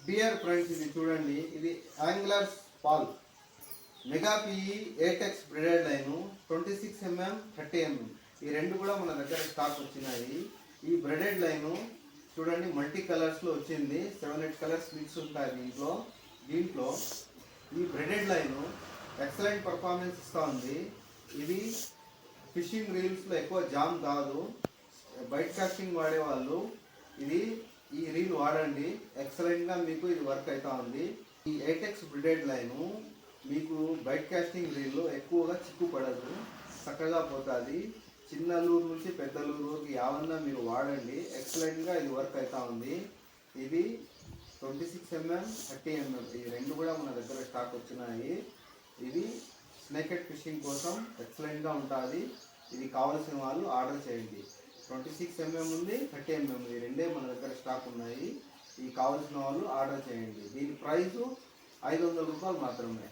Dear friends, ఇది చూడండి, ఇది anglers pal mega PE eight X braided line 26 mm 30 mm. ఈ రెండు కూడా మన దగ్గర స్టాక్ వచ్చినాయి. ఈ బ్రెడెడ్ లైన్ చూడండి మల్టీ కలర్స్లో వచ్చింది. 7-8 కలర్స్ మిక్స్ ఉంటాయి దీంట్లో. ఈ బ్రెడెడ్ లైన్ ఎక్సలెంట్ పర్ఫార్మెన్స్ ఇస్తూ ఉంది. ఇది ఫిషింగ్ రీల్స్లో ఎక్కువ జామ్ కాదు. బైట్ కాస్టింగ్ వాడేవాళ్ళు ఈ రీల్ వాడండి, ఎక్సలెంట్గా మీకు ఇది వర్క్ అవుతా ఉంది. ఈ ఏటెక్స్ బ్రెడెడ్ లైన్ మీకు బైట్ కాస్టింగ్ రీల్లో ఎక్కువగా చిక్కు పడదు, చక్కగా పోతుంది. చిన్న లూరు నుంచి పెద్ద లూరు వరకు యావన్నా మీరు వాడండి, ఎక్సలెంట్గా ఇది వర్క్ అవుతా ఉంది. ఇది 26 mm 30 mm ఈ రెండు కూడా మన దగ్గర స్టాక్ వచ్చినాయి. ఇది స్నేకెడ్ ఫిషింగ్ కోసం ఎక్సలెంట్గా ఉంటుంది. ఇది కావాల్సిన వాళ్ళు ఆర్డర్ చేయండి. 26 mm ఉంది, 30 mm ఈ రెండే మన దగ్గర స్టాక్ ఉన్నాయి. ఈ కావాల్సిన వాళ్ళు ఆర్డర్ చేయండి. దీని ప్రైస్ 500 రూపాయలు మాత్రమే.